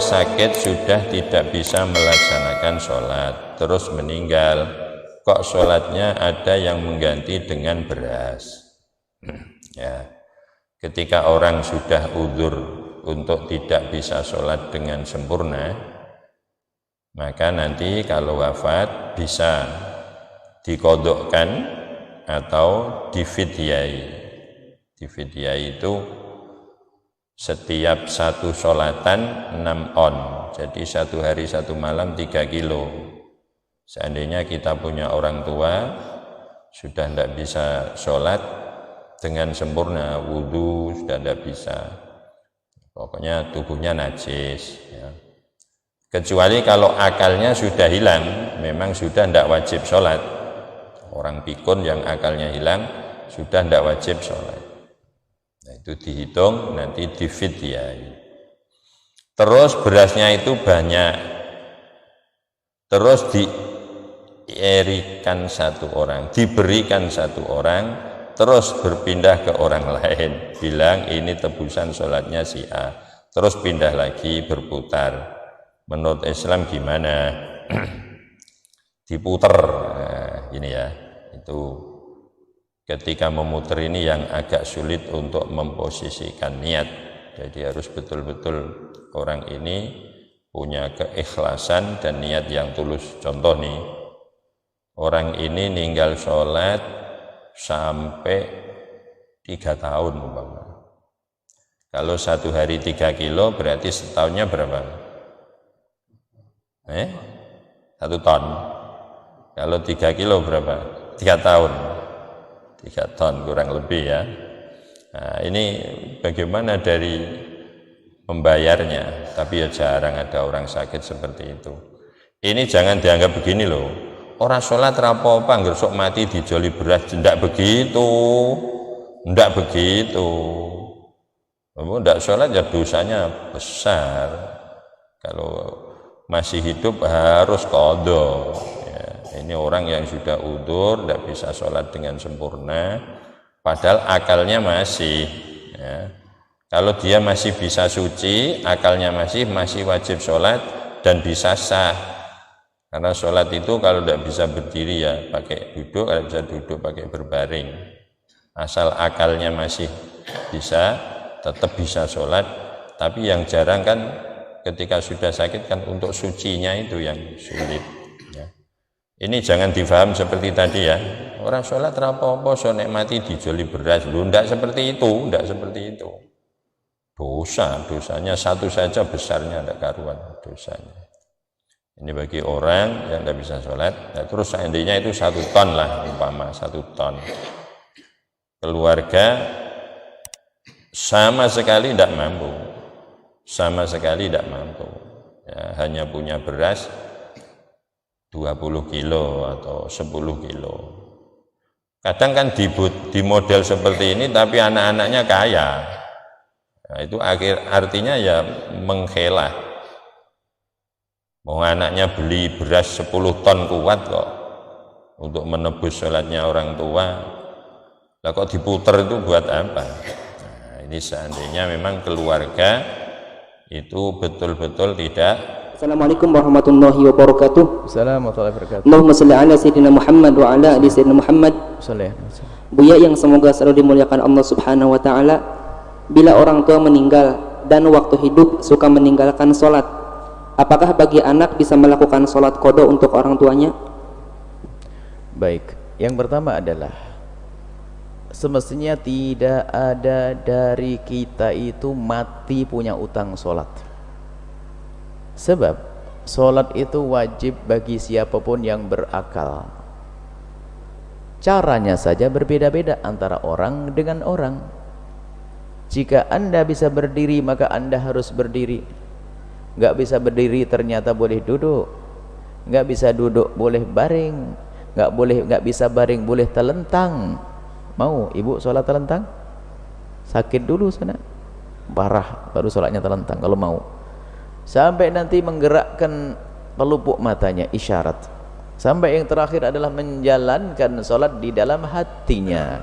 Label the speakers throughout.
Speaker 1: orang sakit sudah tidak bisa melaksanakan sholat, terus meninggal, kok sholatnya ada yang mengganti dengan beras. Ya, ketika orang sudah uzur untuk tidak bisa sholat dengan sempurna, maka nanti kalau wafat bisa dikodokkan atau difidyai. Difidyai itu setiap satu sholatan 6 on, jadi 1 hari 1 malam 3 kilo. Seandainya kita punya orang tua sudah tidak bisa sholat dengan sempurna, wudhu sudah tidak bisa, pokoknya tubuhnya najis ya. Kecuali kalau akalnya sudah hilang, memang sudah tidak wajib sholat. Orang pikun yang akalnya hilang sudah tidak wajib sholat. Nah, itu dihitung nanti difidyai. Terus berasnya itu banyak, terus diberikan satu orang, terus berpindah ke orang lain, bilang ini tebusan sholatnya si A, terus pindah lagi berputar. Menurut Islam gimana? Diputer. Nah, ini ya, itu ketika memutar ini yang agak sulit untuk memposisikan niat. Jadi harus betul-betul orang ini punya keikhlasan dan niat yang tulus. Contoh nih, orang ini ninggal sholat sampai 3 tahun umpama. Kalau 1 hari 3 kilo berarti setahunnya berapa? 1 ton. Kalau 3 kilo berapa? 3 tahun. 3 ton kurang lebih ya. Nah, ini bagaimana dari membayarnya? Tapi ya jarang ada orang sakit seperti itu. Ini jangan dianggap begini loh, orang sholat rapopo ngersok mati dijoli beras. Tidak begitu, tidak begitu. Tidak sholat ya dosanya besar. Kalau masih hidup harus qadha. Ini orang yang sudah udzur, tidak bisa sholat dengan sempurna, padahal akalnya masih. Ya. Kalau dia masih bisa suci, akalnya masih wajib sholat dan bisa sah. Karena sholat itu kalau tidak bisa berdiri ya pakai duduk, kalau bisa duduk pakai berbaring. Asal akalnya masih bisa, tetap bisa sholat. Tapi yang jarang kan ketika sudah sakit kan untuk sucinya itu yang sulit. Ini jangan difaham seperti tadi ya. Orang sholat rapopo, so mati dijoli beras. Lu ndak seperti itu, ndak seperti itu. Dosanya satu saja besarnya, ada karuan dosanya. Ini bagi orang yang tidak bisa sholat. Nah, terus seandainya itu 1 ton lah, umpama 1 ton. Keluarga sama sekali tidak mampu. Sama sekali tidak mampu. Ya, hanya punya beras 20 kilo atau 10 kilo. Kadang kan di model seperti ini tapi anak-anaknya kaya. Nah, itu artinya ya menghelah. Mau anaknya beli beras 10 ton kuat kok untuk menebus sholatnya orang tua. Lah kok diputer itu buat apa? Nah, ini seandainya memang keluarga itu betul-betul tidak.
Speaker 2: Assalamualaikum warahmatullahi wabarakatuh.
Speaker 3: Assalamualaikum warahmatullahi wabarakatuh.
Speaker 2: Allahumma shalli ala sayyidina Muhammad wa ala ali sayyidina Muhammad. Buya yang semoga selalu dimuliakan Allah Subhanahu wa taala, bila orang tua meninggal dan waktu hidup suka meninggalkan sholat, apakah bagi anak bisa melakukan sholat qada untuk orang tuanya?
Speaker 3: Baik, yang pertama adalah semestinya tidak ada dari kita itu mati punya utang sholat. Sebab sholat itu wajib bagi siapapun yang berakal. Caranya saja berbeda-beda antara orang dengan orang. Jika Anda bisa berdiri maka Anda harus berdiri. Nggak bisa berdiri ternyata boleh duduk. Nggak bisa duduk boleh baring. Nggak bisa baring boleh telentang. Mau ibu sholat telentang? Sakit dulu sana, parah baru sholatnya telentang kalau mau. Sampai nanti menggerakkan pelupuk matanya, isyarat. Sampai yang terakhir adalah menjalankan sholat di dalam hatinya.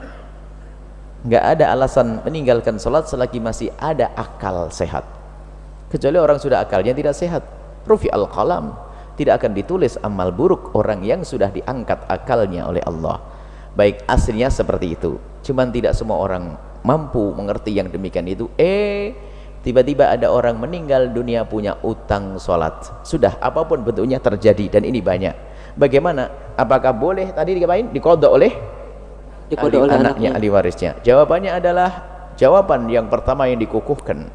Speaker 3: Nggak ada alasan meninggalkan sholat selagi masih ada akal sehat. kecuali orang sudah akalnya tidak sehat. Rufi al-qalam, tidak akan ditulis amal buruk orang yang sudah diangkat akalnya oleh Allah. Baik, aslinya seperti itu, cuman tidak semua orang mampu mengerti yang demikian itu. Tiba-tiba ada orang meninggal dunia punya utang sholat, sudah apapun bentuknya terjadi, dan ini banyak. Bagaimana? Apakah boleh tadi diapain? Dikodok oleh anaknya, ahli warisnya? Jawabannya adalah jawaban yang pertama yang dikukuhkan,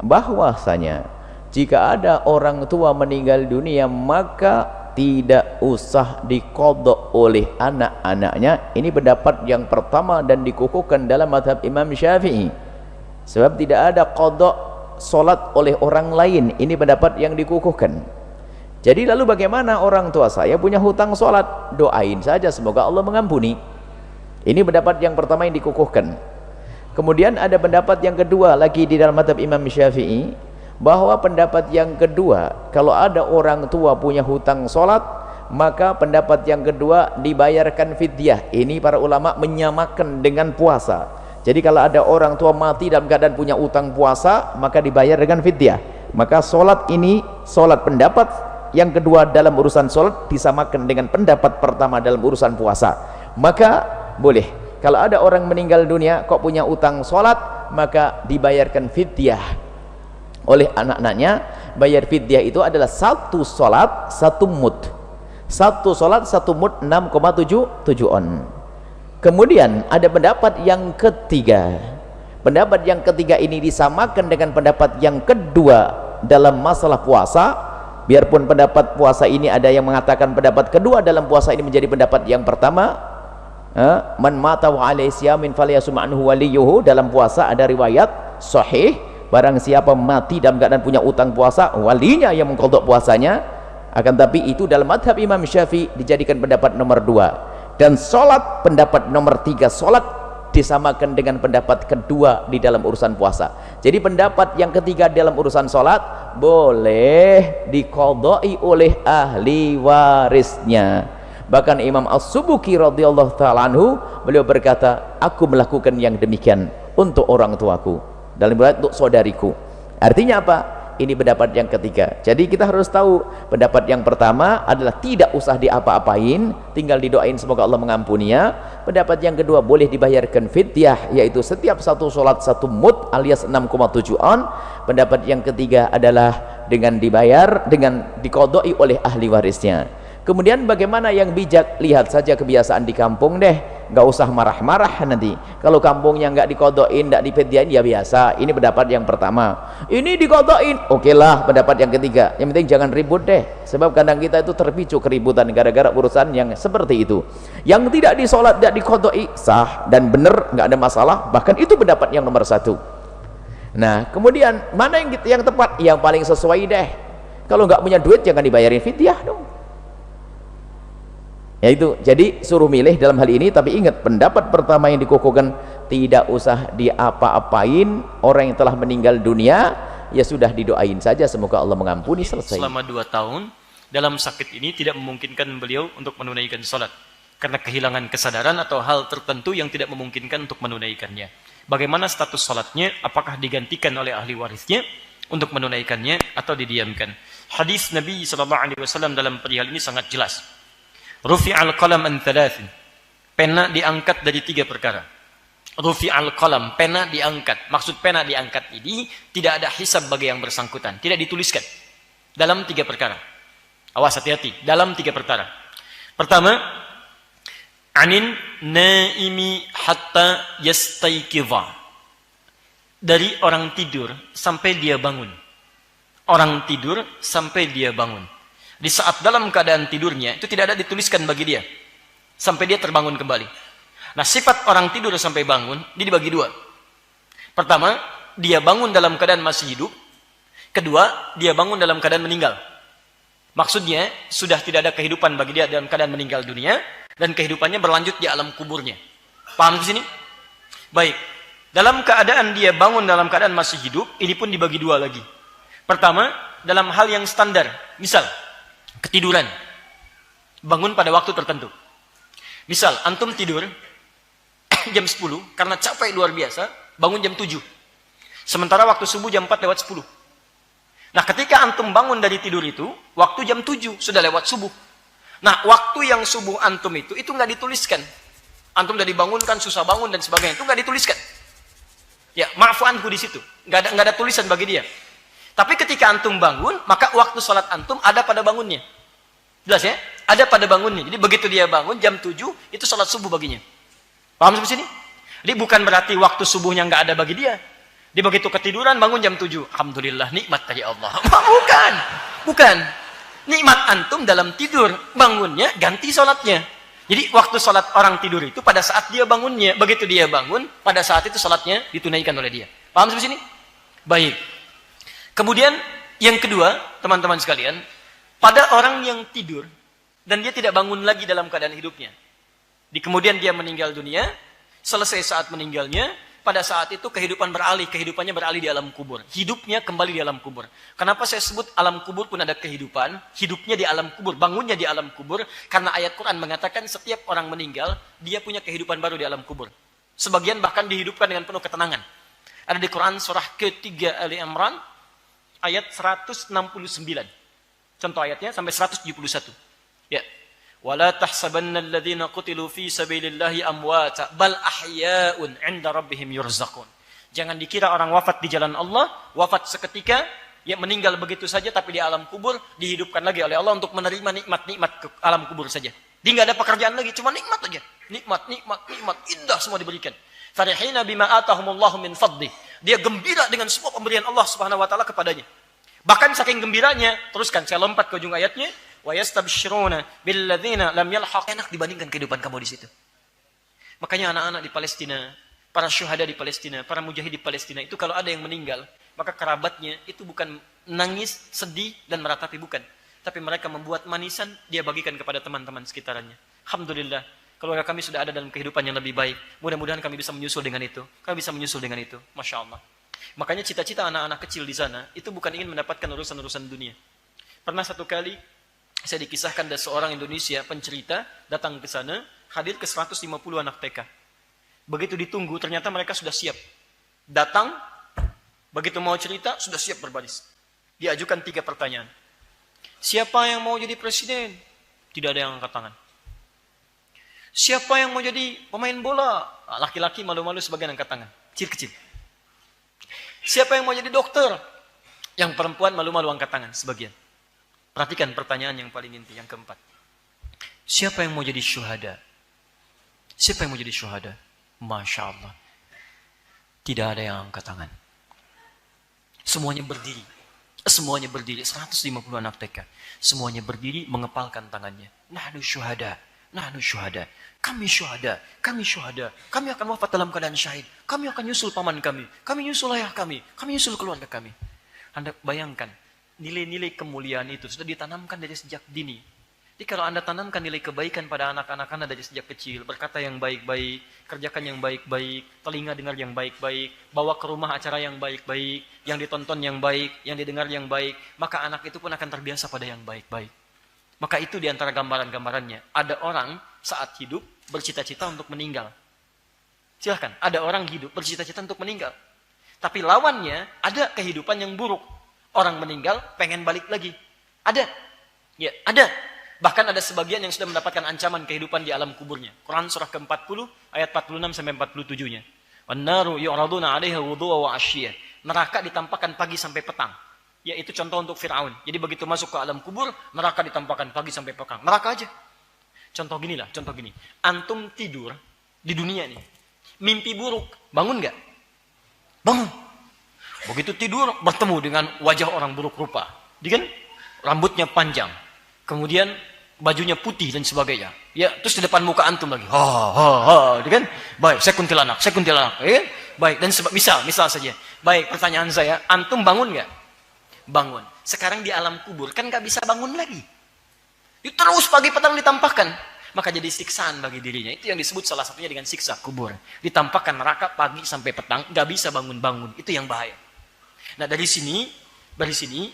Speaker 3: bahwasanya jika ada orang tua meninggal dunia maka tidak usah dikodok oleh anak-anaknya. Ini pendapat yang pertama dan dikukuhkan dalam mazhab Imam Syafi'i, sebab tidak ada kodok solat oleh orang lain. Ini pendapat yang dikukuhkan. Jadi lalu bagaimana? Orang tua saya punya hutang solat, doain saja semoga Allah mengampuni. Ini pendapat yang pertama yang dikukuhkan. Kemudian ada pendapat yang kedua lagi di dalam mazhab Imam Syafi'i, bahwa pendapat yang kedua, kalau ada orang tua punya hutang solat, maka pendapat yang kedua dibayarkan fidyah. Ini para ulama menyamakan dengan puasa. Jadi kalau ada orang tua mati dalam keadaan punya utang puasa, maka dibayar dengan fidyah. Maka solat ini, solat pendapat yang kedua dalam urusan solat disamakan dengan pendapat pertama dalam urusan puasa. Maka boleh, kalau ada orang meninggal dunia kok punya utang solat, maka dibayarkan fidyah oleh anak-anaknya. Bayar fidyah itu adalah satu solat satu mud, satu solat satu mud 6,77 on. Kemudian ada pendapat yang ketiga. Pendapat yang ketiga ini disamakan dengan pendapat yang kedua dalam masalah puasa. Biarpun pendapat puasa ini ada yang mengatakan pendapat kedua dalam puasa ini menjadi pendapat yang pertama. Man mata wa alaihi siyamin falyasum anhu waliyuhu. Dalam puasa ada riwayat sahih, barang siapa mati dalam keadaan punya utang puasa, walinya yang mengqadha puasanya. Akan tapi itu dalam madhab Imam Syafi'i dijadikan pendapat nomor 2, dan sholat pendapat nomor 3. Sholat disamakan dengan pendapat kedua di dalam urusan puasa. Jadi pendapat yang ketiga dalam urusan sholat boleh diqadai oleh ahli warisnya. Bahkan Imam As-Subuki radhiyallahu ta'ala anhu, beliau berkata, aku melakukan yang demikian untuk orang tuaku, dalam riwayat untuk saudariku. Artinya apa? Ini pendapat yang ketiga. Jadi kita harus tahu, pendapat yang pertama adalah tidak usah diapa-apain, tinggal didoain semoga Allah mengampuninya. Pendapat yang kedua boleh dibayarkan fidyah, yaitu setiap satu sholat satu mud alias 6,7 on. Pendapat yang ketiga adalah dengan dibayar, dengan diqadai oleh ahli warisnya. Kemudian bagaimana yang bijak? Lihat saja kebiasaan di kampung deh, nggak usah marah-marah nanti. Kalau kampungnya nggak dikodokin, nggak dipediain, ya biasa. Ini pendapat yang pertama. Ini dikodokin, oke lah pendapat yang ketiga. Yang penting jangan ribut deh, sebab kadang kita itu terpicu keributan gara-gara urusan yang seperti itu. Yang tidak disolat, tidak dikodoi, sah dan benar, nggak ada masalah. Bahkan itu pendapat yang nomor 1. Nah, kemudian mana yang tepat? Yang paling sesuai deh. Kalau nggak punya duit jangan dibayarin fidyah dong. Ya itu, jadi suruh milih dalam hal ini. Tapi ingat, pendapat pertama yang dikukuhkan tidak usah diapa-apain. Orang yang telah meninggal dunia ya sudah didoain saja semoga Allah mengampuni, selesai.
Speaker 4: Selama 2 tahun dalam sakit ini tidak memungkinkan beliau untuk menunaikan sholat karena kehilangan kesadaran atau hal tertentu yang tidak memungkinkan untuk menunaikannya. Bagaimana status sholatnya? Apakah digantikan oleh ahli warisnya untuk menunaikannya atau didiamkan? Hadis Nabi SAW dalam perihal ini sangat jelas. Rufi'al qalam an thalathin. Pena diangkat dari 3 perkara. Rufi'al qalam, pena diangkat. Maksud pena diangkat ini tidak ada hisab bagi yang bersangkutan, tidak dituliskan. Dalam 3 perkara. Awas, hati-hati, dalam 3 perkara. Pertama, anin naimi hatta yastayqidha. Dari orang tidur sampai dia bangun. Orang tidur sampai dia bangun. Di saat dalam keadaan tidurnya itu tidak ada dituliskan bagi dia sampai dia terbangun kembali. Nah, sifat orang tidur sampai bangun ini dibagi 2. Pertama, dia bangun dalam keadaan masih hidup. Kedua, dia bangun dalam keadaan meninggal. Maksudnya sudah tidak ada kehidupan bagi dia dalam keadaan meninggal dunia, dan kehidupannya berlanjut di alam kuburnya. Paham di sini? Baik. Dalam keadaan dia bangun dalam keadaan masih hidup, ini pun dibagi 2 lagi. Pertama, dalam hal yang standar. Misal ketiduran, bangun pada waktu tertentu. Misal antum tidur jam 10 karena capek luar biasa, bangun jam 7. Sementara waktu subuh jam 4 lewat 10. Nah, ketika antum bangun dari tidur itu, waktu jam 7, sudah lewat subuh. Nah, waktu yang subuh antum itu nggak dituliskan. Antum udah dibangunkan, susah bangun dan sebagainya, itu nggak dituliskan. Ya, maafu anhu di situ. Nggak ada tulisan bagi dia. Tapi ketika antum bangun, maka waktu sholat antum ada pada bangunnya. Jelas ya? Ada pada bangunnya. Jadi begitu dia bangun, jam 7, itu sholat subuh baginya. Paham sampai sini? Jadi bukan berarti waktu subuhnya nggak ada bagi dia. Dia begitu ketiduran bangun jam 7. Alhamdulillah, nikmat dari Allah. Bukan. Bukan. Nikmat antum dalam tidur. Bangunnya ganti sholatnya. Jadi waktu sholat orang tidur itu pada saat dia bangunnya. Begitu dia bangun, pada saat itu sholatnya ditunaikan oleh dia. Paham sampai sini? Baik. Kemudian yang kedua, teman-teman sekalian, pada orang yang tidur dan dia tidak bangun lagi dalam keadaan hidupnya. Di kemudian dia meninggal dunia, selesai saat meninggalnya, pada saat itu kehidupannya beralih di alam kubur. Hidupnya kembali di alam kubur. Kenapa saya sebut alam kubur pun ada kehidupan? Hidupnya di alam kubur, bangunnya di alam kubur. Karena ayat Quran mengatakan setiap orang meninggal, dia punya kehidupan baru di alam kubur. Sebagian bahkan dihidupkan dengan penuh ketenangan. Ada di Quran surah ketiga Ali Imran, ayat 169. Contoh ayatnya sampai 171. Ya. وَلَا تَحْسَبَنَّ الَّذِينَ قُتِلُوا فِي سَبِيلِ اللَّهِ أَمْوَاتًا بَلْ أَحْيَاءٌ عِنْدَ رَبِّهِمْ يُرْزَقُونَ. Jangan dikira orang wafat di jalan Allah, wafat seketika, ya meninggal begitu saja, tapi di alam kubur dihidupkan lagi oleh Allah untuk menerima nikmat-nikmat ke alam kubur saja. Dia nggak ada pekerjaan lagi, cuma nikmat aja. Nikmat, indah semua diberikan. Farihina bima atahumullahu min fadli. Dia gembira dengan semua pemberian Allah Subhanahu wa taala kepadanya. Bahkan saking gembiranya, teruskan saya lompat ke ujung ayatnya, wa yastabshiruna billadzina lam yalhaq. Enak dibandingkan kehidupan kamu di situ. Makanya anak-anak di Palestina, para syuhada di Palestina, para mujahid di Palestina itu kalau ada yang meninggal, maka kerabatnya itu bukan nangis, sedih dan meratapi, bukan. Tapi mereka membuat manisan, dia bagikan kepada teman-teman sekitarnya. Alhamdulillah, keluarga kami sudah ada dalam kehidupan yang lebih baik. Mudah-mudahan kami bisa menyusul dengan itu. Kami bisa menyusul dengan itu. Masya Allah. Makanya cita-cita anak-anak kecil di sana itu bukan ingin mendapatkan urusan-urusan dunia. Pernah satu kali saya dikisahkan dari seorang Indonesia pencerita datang ke sana, hadir ke 150 anak TK. Begitu ditunggu, ternyata mereka sudah siap. Datang, begitu mau cerita, sudah siap berbaris. Diajukan 3 pertanyaan. Siapa yang mau jadi presiden? Tidak ada yang angkat tangan. Siapa yang mau jadi pemain bola? Laki-laki malu-malu sebagian angkat tangan. Kecil-kecil. Siapa yang mau jadi dokter? Yang perempuan malu-malu angkat tangan sebagian. Perhatikan pertanyaan yang paling inti, yang keempat. Siapa yang mau jadi syuhada? Siapa yang mau jadi syuhada? Masya Allah. Tidak ada yang angkat tangan. Semuanya berdiri. Semuanya berdiri. 150 anak TK. Semuanya berdiri mengepalkan tangannya. Nahnu syuhada. Nahnu syuhada. Kami syuhada. Kami syuhada. Kami akan wafat dalam keadaan syahid. Kami akan nyusul paman kami. Kami nyusul ayah kami. Kami nyusul keluarga kami. Anda bayangkan. Nilai-nilai kemuliaan itu sudah ditanamkan dari sejak dini. Jadi kalau Anda tanamkan nilai kebaikan pada anak-anak Anda dari sejak kecil, berkata yang baik-baik, kerjakan yang baik-baik, telinga dengar yang baik-baik, bawa ke rumah acara yang baik-baik, yang ditonton yang baik, yang didengar yang baik, maka anak itu pun akan terbiasa pada yang baik-baik. Maka itu diantara gambaran-gambarannya. Ada orang saat hidup bercita-cita untuk meninggal. Silahkan, ada orang hidup bercita-cita untuk meninggal. Tapi lawannya ada kehidupan yang buruk. Orang meninggal pengen balik lagi. Ada. Ya, ada. Bahkan ada sebagian yang sudah mendapatkan ancaman kehidupan di alam kuburnya. Quran surah ke-40 ayat 46 sampai 47-nya. Wan-naru yu'raduna 'alaiha wudu'a wa 'ashiyah. Neraka ditampakkan pagi sampai petang. Yaitu contoh untuk Firaun. Jadi begitu masuk ke alam kubur, neraka ditampakkan pagi sampai petang. Neraka aja. Contoh gini. Antum tidur di dunia nih. Mimpi buruk, bangun enggak? Bangun. Begitu tidur bertemu dengan wajah orang buruk rupa. Dia kan rambutnya panjang. Kemudian bajunya putih dan sebagainya. Ya, terus di depan muka antum lagi. Dia kan? Baik, saya kuntilanak. Ya kan? Baik, dan misal saja. Baik, pertanyaan saya, antum bangun enggak? Bangun. Sekarang di alam kubur kan enggak bisa bangun lagi. Itu terus pagi petang ditampakkan. Maka jadi siksaan bagi dirinya. Itu yang disebut salah satunya dengan siksa kubur. Ditampakkan neraka pagi sampai petang, enggak bisa bangun-bangun. Itu yang bahaya. Nah, dari sini,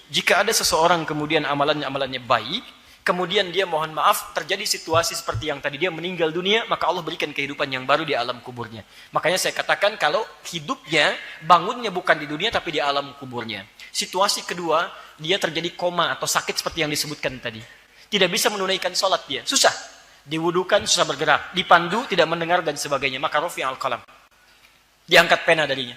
Speaker 4: jika ada seseorang kemudian amalannya baik, kemudian dia mohon maaf terjadi situasi seperti yang tadi, dia meninggal dunia, maka Allah berikan kehidupan yang baru di alam kuburnya. Makanya saya katakan kalau hidupnya, bangunnya bukan di dunia tapi di alam kuburnya. Situasi kedua, dia terjadi koma atau sakit seperti yang disebutkan tadi. Tidak bisa menunaikan sholat dia, susah. Diwudukan, susah bergerak, dipandu, tidak mendengar dan sebagainya. Maka rufi'al qalam, diangkat pena darinya.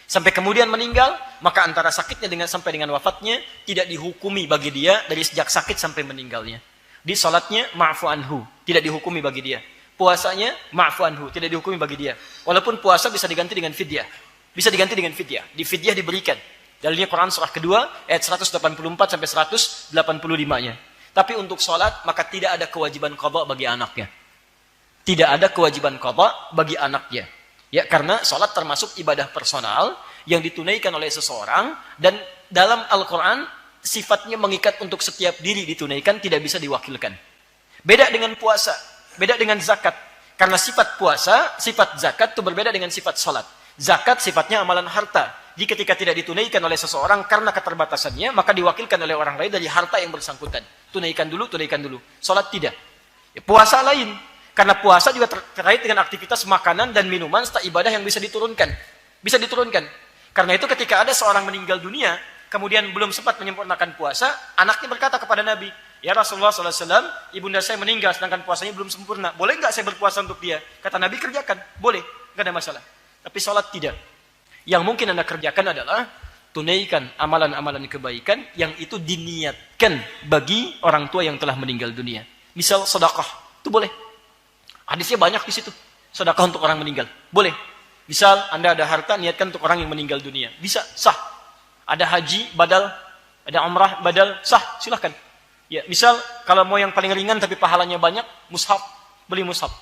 Speaker 4: Sampai kemudian meninggal, maka antara sakitnya sampai dengan wafatnya tidak dihukumi bagi dia dari sejak sakit sampai meninggalnya. Di salatnya ma'fu anhu, tidak dihukumi bagi dia. Puasanya ma'fu anhu, tidak dihukumi bagi dia. Walaupun puasa bisa diganti dengan fidyah. Bisa diganti dengan fidyah. Di fidyah diberikan. Dalilnya Quran surah kedua ayat 184 sampai 185-nya. Tapi untuk salat maka tidak ada kewajiban qada bagi anaknya. Tidak ada kewajiban qada bagi anaknya. Ya, karena sholat termasuk ibadah personal yang ditunaikan oleh seseorang, dan dalam Al-Quran sifatnya mengikat untuk setiap diri ditunaikan, tidak bisa diwakilkan. Beda dengan puasa, beda dengan zakat. Karena sifat puasa, sifat zakat itu berbeda dengan sifat sholat. Zakat sifatnya amalan harta. Jika ketika tidak ditunaikan oleh seseorang karena keterbatasannya, maka diwakilkan oleh orang lain dari harta yang bersangkutan. Tunaikan dulu, tunaikan dulu. Sholat tidak. Ya, puasa lain. Karena puasa juga terkait dengan aktivitas makanan dan minuman serta ibadah yang bisa diturunkan. Bisa diturunkan. Karena itu ketika ada seorang meninggal dunia, kemudian belum sempat menyempurnakan puasa, anaknya berkata kepada Nabi, "Ya Rasulullah SAW, ibunda saya meninggal sedangkan puasanya belum sempurna. Boleh nggak saya berpuasa untuk dia?" Kata Nabi, "Kerjakan." Boleh, nggak ada masalah. Tapi sholat tidak. Yang mungkin Anda kerjakan adalah tunaikan amalan-amalan kebaikan yang itu diniatkan bagi orang tua yang telah meninggal dunia. Misal sedekah, itu boleh. Hadisnya banyak di situ. Sedekah untuk orang meninggal. Boleh. Misal Anda ada harta, niatkan untuk orang yang meninggal dunia. Bisa, sah. Ada haji, badal. Ada umrah, badal, sah. Silahkan. Ya, misal kalau mau yang paling ringan tapi pahalanya banyak, mushaf. Beli mushaf.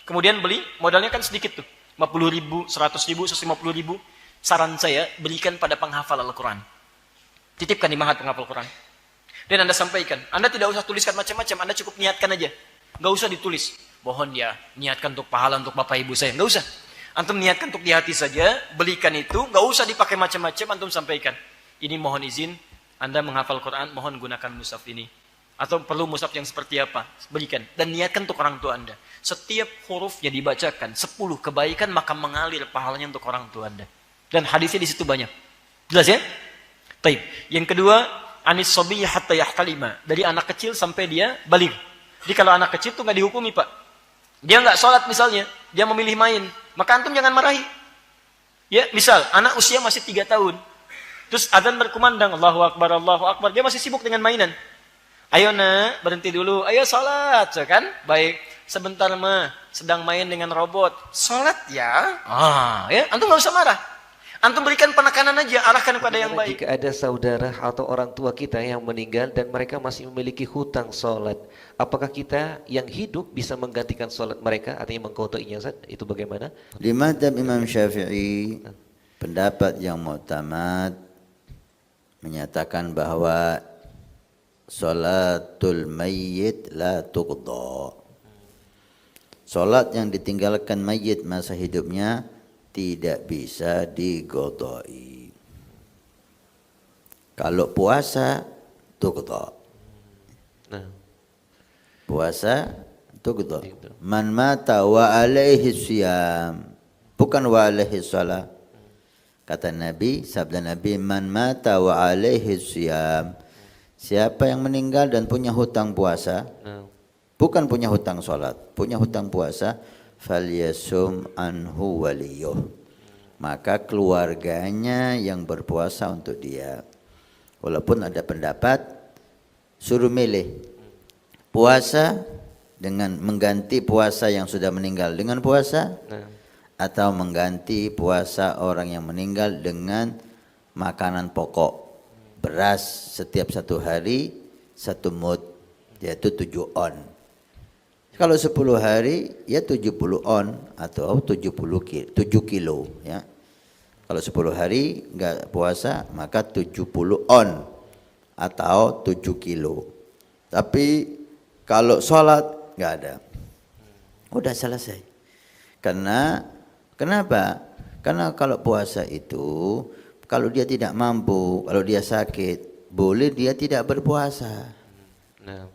Speaker 4: Kemudian beli, modalnya kan sedikit tuh. 50.000, 100.000, 150.000. Saran saya, berikan pada penghafal Al-Quran. Titipkan di mahat penghafal Al-Quran. Dan Anda sampaikan. Anda tidak usah tuliskan macam-macam. Anda cukup niatkan aja. Nggak usah ditulis. Mohon ya, niatkan untuk pahala untuk bapak ibu saya. Nggak usah. Antum niatkan untuk di hati saja, belikan itu, nggak usah dipakai macam-macam, antum sampaikan. Ini mohon izin, Anda menghafal Quran, mohon gunakan mushaf ini. Atau perlu mushaf yang seperti apa? Berikan. Dan niatkan untuk orang tua Anda. Setiap hurufnya dibacakan, 10 kebaikan, maka mengalir pahalanya untuk orang tua Anda. Dan hadisnya di situ banyak. Jelas ya? Taib. Yang kedua, anis sobiyya hatta yahtalima. Dari anak kecil sampai dia baligh. Jadi kalau anak kecil tuh nggak dihukumi, Pak. Dia nggak sholat misalnya, dia memilih main, maka antum jangan marahi. Ya, misal anak usia masih 3 tahun, terus azan berkumandang, Allahu Akbar, Allahu Akbar, dia masih sibuk dengan mainan. Ayo nak, berhenti dulu, ayo sholat, kan? Baik, sebentar mah, sedang main dengan robot, sholat ya. Ya, antum nggak usah marah. Antum berikan penekanan aja, arahkan kepada yang baik.
Speaker 5: Jika ada saudara atau orang tua kita yang meninggal dan mereka masih memiliki hutang sholat, apakah kita yang hidup bisa menggantikan sholat mereka, artinya mengqadainya? Itu bagaimana?
Speaker 6: Di mazhab Imam Syafi'i, pendapat yang mu'tamad menyatakan bahwa sholatul mayyit la tuqda. Sholat yang ditinggalkan mayit masa hidupnya tidak bisa diqadai. Kalau puasa tuqda. Puasa tuqda. Man mata wa alaihi siyam, bukan wa alaihi shalah. Kata Nabi, sabda Nabi, man mata wa alaihi siyam. Siapa yang meninggal dan punya hutang puasa, bukan punya hutang salat, punya hutang puasa, falyasum anhu waliyuh, maka keluarganya yang berpuasa untuk dia. Walaupun ada pendapat suruh milih puasa dengan mengganti puasa yang sudah meninggal dengan puasa, atau mengganti puasa orang yang meninggal dengan makanan pokok, beras setiap 1 hari 1 mud, yaitu 7 on. Kalau 10 hari ya 70 on atau 7 kilo ya. Kalau 10 hari enggak puasa maka 70 on atau 7 kilo. Tapi kalau sholat enggak ada. Udah selesai. Kenapa? Karena kalau puasa itu kalau dia tidak mampu, kalau dia sakit, boleh dia tidak berpuasa.
Speaker 5: Nah,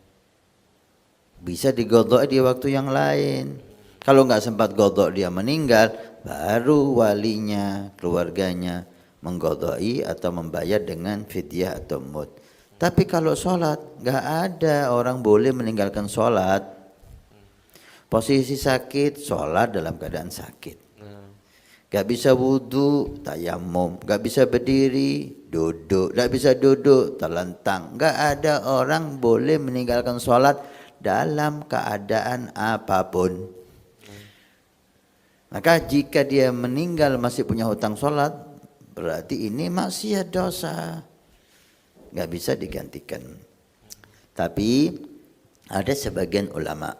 Speaker 6: Bisa digodok di waktu yang lain. Kalau nggak sempat godok dia meninggal, baru walinya, keluarganya menggodoi atau membayar dengan fidyah atau mud. Tapi kalau sholat, nggak ada orang boleh meninggalkan sholat. Posisi sakit, sholat dalam keadaan sakit. Gak bisa wudhu, tayamum. Gak bisa berdiri, duduk. Gak bisa duduk, terlentang. Gak ada orang boleh meninggalkan sholat dalam keadaan apapun. Maka jika dia meninggal masih punya hutang sholat, berarti ini maksiat dosa. Gak bisa digantikan. Tapi ada sebagian ulama,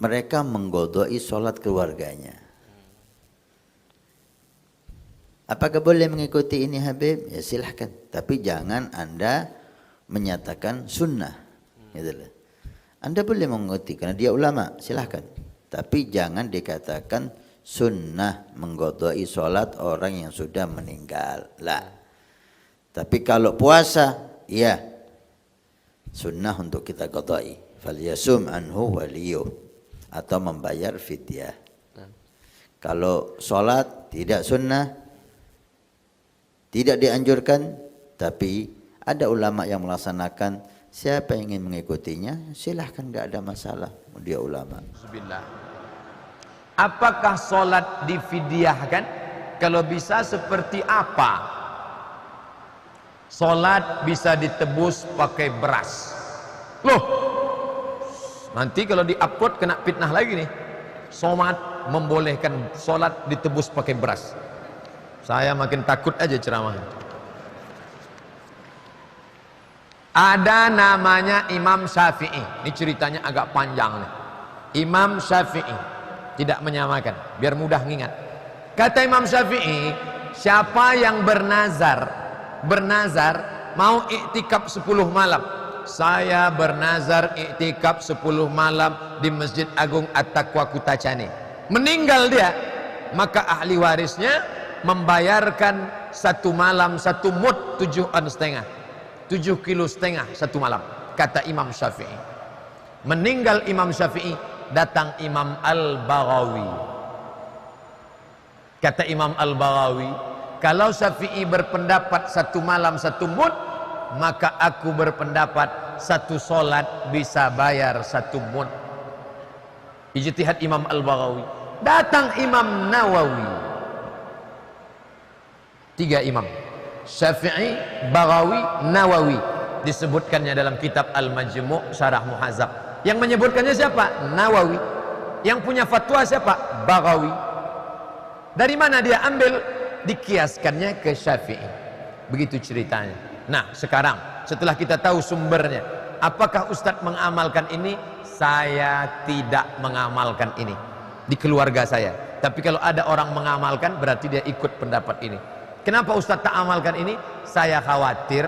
Speaker 6: mereka menggodoi sholat keluarganya. Apakah boleh mengikuti ini Habib? Ya silahkan. Tapi jangan Anda menyatakan sunnah. Gitu. Anda boleh mengikuti karena dia ulama, silahkan. Tapi jangan dikatakan sunnah menggodoi sholat orang yang sudah meninggal. Lah. Tapi kalau puasa, iya. Sunnah untuk kita godoi. Falyasum anhu waliyuh. Atau membayar fidyah. Kalau sholat tidak sunnah, tidak dianjurkan, tapi ada ulama yang melaksanakan. Siapa yang ingin mengikutinya, silahkan, nggak ada masalah. Dia ulama.
Speaker 3: Bismillah. Apakah solat difidyahkan? Kalau bisa seperti apa? Solat bisa ditebus pakai beras. Loh, nanti kalau di-upload kena fitnah lagi nih. Somat membolehkan solat ditebus pakai beras. Saya makin takut aja ceramahnya. Ada namanya Imam Syafi'i. Ini ceritanya agak panjang nih. Imam Syafi'i tidak menyamakan, biar mudah ngingat. Kata Imam Syafi'i, siapa yang bernazar mau iktikaf 10 malam. Saya bernazar iktikaf 10 malam di Masjid Agung At-Taqwa Kutacani. Meninggal dia, maka ahli warisnya membayarkan 1 malam 1 mud 7,5 kilo satu malam. Kata Imam Syafi'i. Meninggal Imam Syafi'i, datang Imam Al-Baghawi. Kata Imam Al-Baghawi, kalau Syafi'i berpendapat 1 malam 1 mud, maka aku berpendapat 1 solat bisa bayar 1 mud. Ijtihad Imam Al-Baghawi. Datang Imam Nawawi. 3 imam, Syafi'i, Baghawi, Nawawi, disebutkannya dalam kitab Al-Majmu' Syarah Muhadzab. Yang menyebutkannya siapa? Nawawi. Yang punya fatwa siapa? Baghawi. Dari mana dia ambil? Dikiaskannya ke Syafi'i. Begitu ceritanya. Nah, sekarang setelah kita tahu sumbernya, apakah Ustadz mengamalkan ini? Saya tidak mengamalkan ini di keluarga saya. Tapi kalau ada orang mengamalkan, berarti dia ikut pendapat ini. Kenapa Ustadz tak amalkan ini? Saya khawatir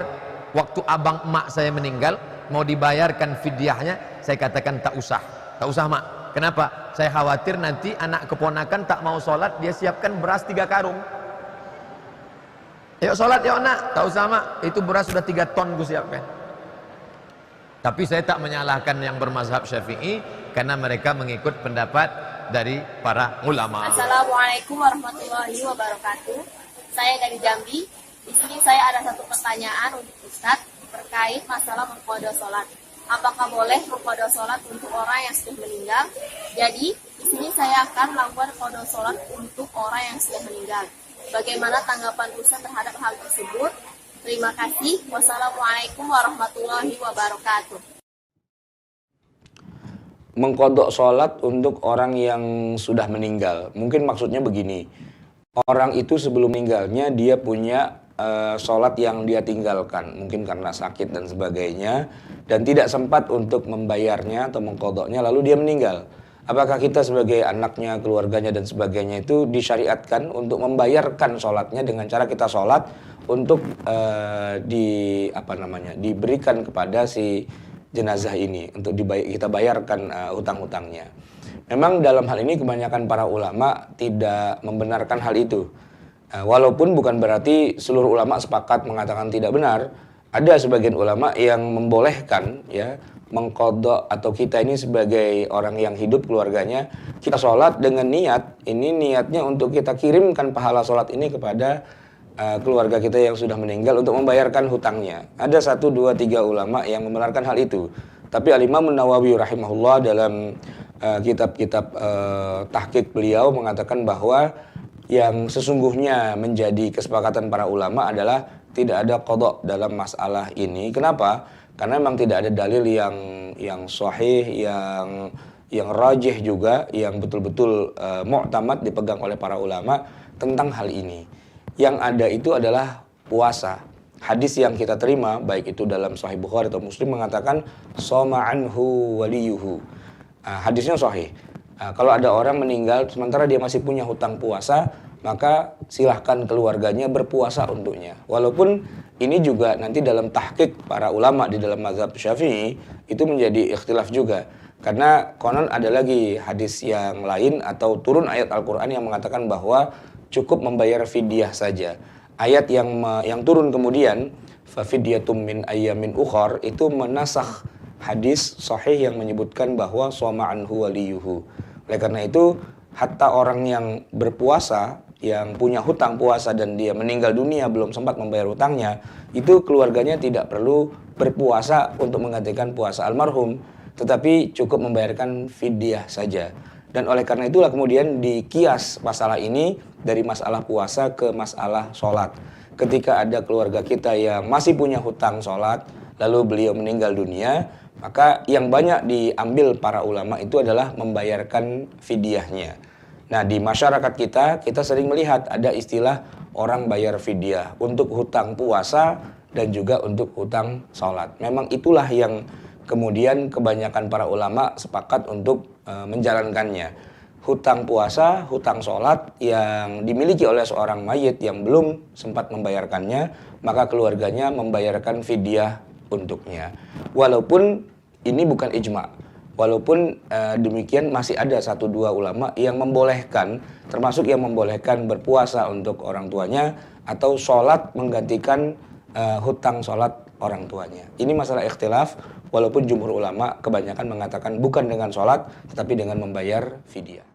Speaker 3: waktu abang emak saya meninggal, mau dibayarkan fidyahnya, saya katakan tak usah mak. Kenapa? Saya khawatir nanti anak keponakan tak mau sholat, dia siapkan beras 3 karung. Yuk sholat yuk nak, tak usah mak, itu beras sudah 3 ton gue siapkan. Tapi saya tak menyalahkan yang bermazhab Syafi'i, karena mereka mengikut pendapat dari para ulama.
Speaker 7: Assalamualaikum warahmatullahi wabarakatuh. Saya dari Jambi. Di sini saya ada satu pertanyaan untuk Ustadz terkait masalah mengqadha sholat. Apakah boleh mengqadha sholat untuk orang yang sudah meninggal? Jadi di sini saya akan melakukan qadha sholat untuk orang yang sudah meninggal. Bagaimana tanggapan Ustadz terhadap hal tersebut? Terima kasih. Wassalamualaikum warahmatullahi wabarakatuh.
Speaker 8: Mengqadha sholat untuk orang yang sudah meninggal. Mungkin maksudnya begini. Orang itu sebelum meninggalnya dia punya sholat yang dia tinggalkan, mungkin karena sakit dan sebagainya, dan tidak sempat untuk membayarnya atau mengqadhanya, lalu dia meninggal. Apakah kita sebagai anaknya, keluarganya dan sebagainya itu disyariatkan untuk membayarkan sholatnya dengan cara kita sholat untuk diberikan kepada si jenazah ini, untuk kita bayarkan hutang-hutangnya. Memang dalam hal ini kebanyakan para ulama tidak membenarkan hal itu. Walaupun bukan berarti seluruh ulama sepakat mengatakan tidak benar, Ada sebagian ulama yang membolehkan ya mengqadha, atau kita ini sebagai orang yang hidup keluarganya, kita sholat dengan niat, ini niatnya untuk kita kirimkan pahala sholat ini kepada keluarga kita yang sudah meninggal untuk membayarkan hutangnya. Ada 1, 2, 3 ulama yang membenarkan hal itu. Tapi Al-Imam Nawawi rahimahullah dalam kitab-kitab tahqiq beliau mengatakan bahwa yang sesungguhnya menjadi kesepakatan para ulama adalah tidak ada qadha dalam masalah ini. Kenapa? Karena memang tidak ada dalil yang sahih, yang rajih juga, yang betul-betul mu'tamad dipegang oleh para ulama tentang hal ini. Yang ada itu adalah puasa. Hadis yang kita terima baik itu dalam Sahih Bukhari atau Muslim mengatakan shoma anhu waliyuhu. Hadisnya sahih. Kalau ada orang meninggal sementara dia masih punya hutang puasa, maka silahkan keluarganya berpuasa untuknya. Walaupun ini juga nanti dalam tahqiq para ulama di dalam mazhab Syafi'i itu menjadi ikhtilaf juga. Karena konon ada lagi hadis yang lain atau turun ayat Al-Quran yang mengatakan bahwa cukup membayar fidyah saja. Ayat yang turun kemudian fafidyatum min ayyamin ukhar itu menasakh hadis sahih yang menyebutkan bahwa shoma anhu waliyuhu. Oleh karena itu hatta orang yang berpuasa, yang punya hutang puasa dan dia meninggal dunia belum sempat membayar hutangnya, itu keluarganya tidak perlu berpuasa untuk menggantikan puasa almarhum, tetapi cukup membayarkan fidyah saja. Dan oleh karena itulah kemudian dikias masalah ini dari masalah puasa ke masalah sholat. Ketika ada keluarga kita yang masih punya hutang sholat, lalu beliau meninggal dunia, maka yang banyak diambil para ulama itu adalah membayarkan fidyahnya. Nah, di masyarakat kita sering melihat ada istilah orang bayar fidyah untuk hutang puasa dan juga untuk hutang sholat. Memang itulah yang kemudian kebanyakan para ulama sepakat untuk menjalankannya. Hutang puasa, hutang sholat yang dimiliki oleh seorang mayit yang belum sempat membayarkannya, maka keluarganya membayarkan fidyah untuknya. Walaupun ini bukan ijma', walaupun demikian masih ada 1-2 ulama yang membolehkan, termasuk yang membolehkan berpuasa untuk orang tuanya atau sholat menggantikan hutang sholat orang tuanya. Ini masalah ikhtilaf, walaupun jumhur ulama kebanyakan mengatakan bukan dengan sholat, tetapi dengan membayar fidyah.